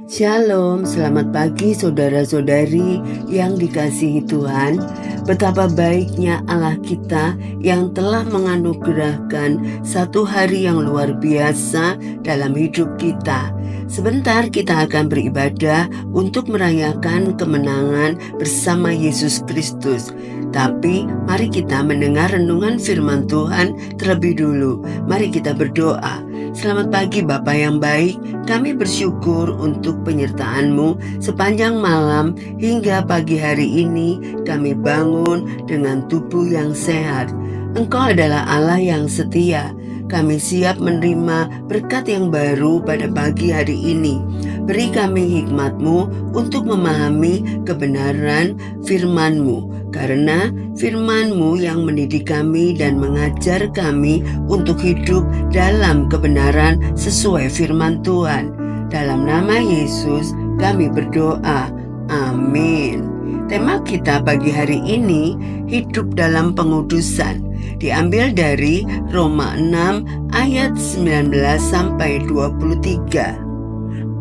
Shalom, selamat pagi saudara-saudari yang dikasihi Tuhan. Betapa baiknya Allah kita yang telah menganugerahkan satu hari yang luar biasa dalam hidup kita. Sebentar kita akan beribadah untuk merayakan kemenangan bersama Yesus Kristus. Tapi mari kita mendengar renungan firman Tuhan terlebih dulu. Mari kita berdoa. Selamat pagi Bapa yang baik, kami bersyukur untuk penyertaan-Mu sepanjang malam hingga pagi hari ini kami bangun dengan tubuh yang sehat. Engkau adalah Allah yang setia. Kami siap menerima berkat yang baru pada pagi hari ini. Beri kami hikmat-Mu untuk memahami kebenaran firman-Mu, karena firman-Mu yang mendidik kami dan mengajar kami untuk hidup dalam kebenaran sesuai firman Tuhan. Dalam nama Yesus kami berdoa. Amin. Tema kita pagi hari ini, hidup dalam pengudusan. Diambil dari Roma 6 ayat 19 sampai 23.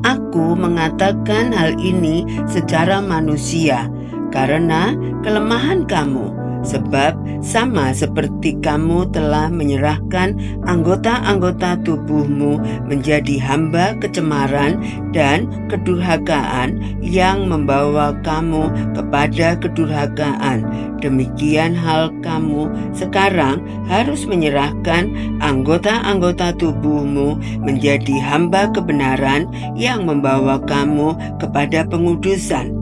Aku mengatakan hal ini secara manusia karena kelemahan kamu, sebab sama seperti kamu telah menyerahkan anggota-anggota tubuhmu menjadi hamba kecemaran dan kedurhakaan yang membawa kamu kepada kedurhakaan. Demikian hal kamu sekarang harus menyerahkan anggota-anggota tubuhmu menjadi hamba kebenaran yang membawa kamu kepada pengudusan.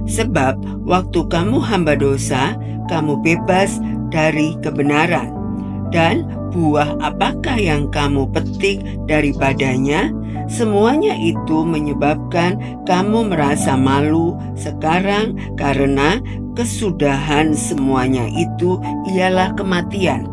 Sebab waktu kamu hamba dosa, kamu bebas dari kebenaran. Dan buah apakah yang kamu petik daripadanya? Semuanya itu menyebabkan kamu merasa malu sekarang, karena kesudahan semuanya itu ialah kematian.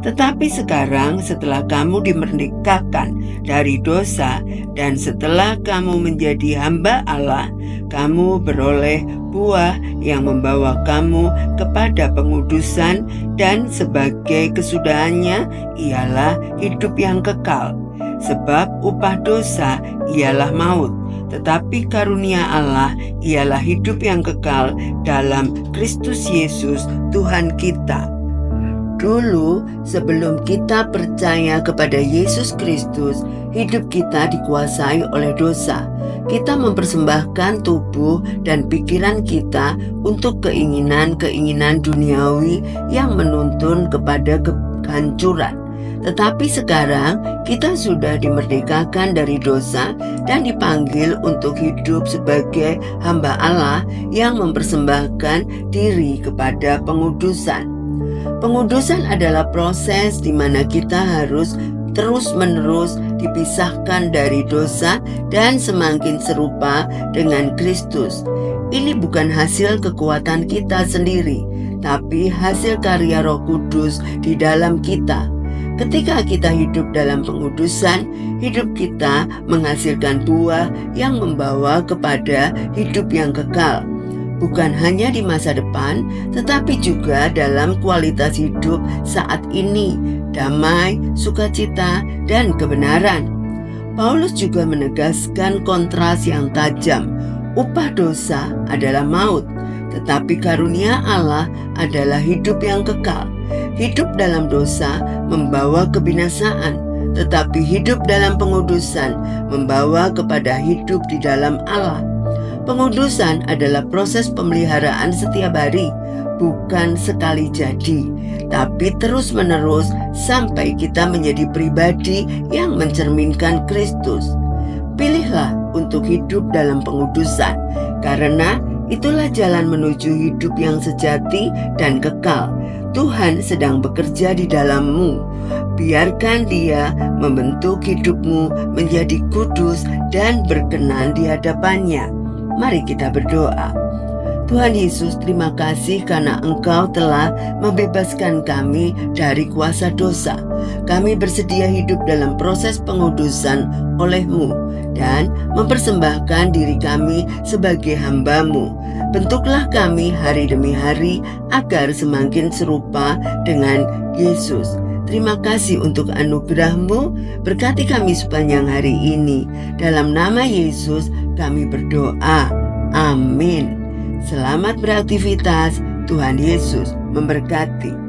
Tetapi sekarang setelah kamu dimerdekakan dari dosa dan setelah kamu menjadi hamba Allah, kamu beroleh buah yang membawa kamu kepada pengudusan, dan sebagai kesudahannya ialah hidup yang kekal. Sebab upah dosa ialah maut, tetapi karunia Allah ialah hidup yang kekal dalam Kristus Yesus Tuhan kita. Dulu, sebelum kita percaya kepada Yesus Kristus, hidup kita dikuasai oleh dosa. Kita mempersembahkan tubuh dan pikiran kita untuk keinginan-keinginan duniawi yang menuntun kepada kehancuran. Tetapi sekarang kita sudah dimerdekakan dari dosa dan dipanggil untuk hidup sebagai hamba Allah yang mempersembahkan diri kepada pengudusan. Pengudusan adalah proses di mana kita harus terus-menerus dipisahkan dari dosa dan semakin serupa dengan Kristus. Ini bukan hasil kekuatan kita sendiri, tapi hasil karya Roh Kudus di dalam kita. Ketika kita hidup dalam pengudusan, hidup kita menghasilkan buah yang membawa kepada hidup yang kekal. Bukan hanya di masa depan, tetapi juga dalam kualitas hidup saat ini, damai, sukacita, dan kebenaran. Paulus juga menegaskan kontras yang tajam. Upah dosa adalah maut, tetapi karunia Allah adalah hidup yang kekal. Hidup dalam dosa membawa kebinasaan, tetapi hidup dalam pengudusan membawa kepada hidup di dalam Allah. Pengudusan adalah proses pemeliharaan setiap hari, bukan sekali jadi, tapi terus-menerus sampai kita menjadi pribadi yang mencerminkan Kristus. Pilihlah untuk hidup dalam pengudusan, karena itulah jalan menuju hidup yang sejati dan kekal. Tuhan sedang bekerja di dalammu. Biarkan Dia membentuk hidupmu menjadi kudus dan berkenan di hadapannya. Mari kita berdoa. Tuhan Yesus, terima kasih karena Engkau telah membebaskan kami dari kuasa dosa. Kami bersedia hidup dalam proses pengudusan oleh-Mu dan mempersembahkan diri kami sebagai hamba-Mu. Bentuklah kami hari demi hari agar semakin serupa dengan Yesus. Terima kasih untuk anugerah-Mu, berkati kami sepanjang hari ini. Dalam nama Yesus kami berdoa. Amin. Selamat beraktivitas. Tuhan Yesus memberkati.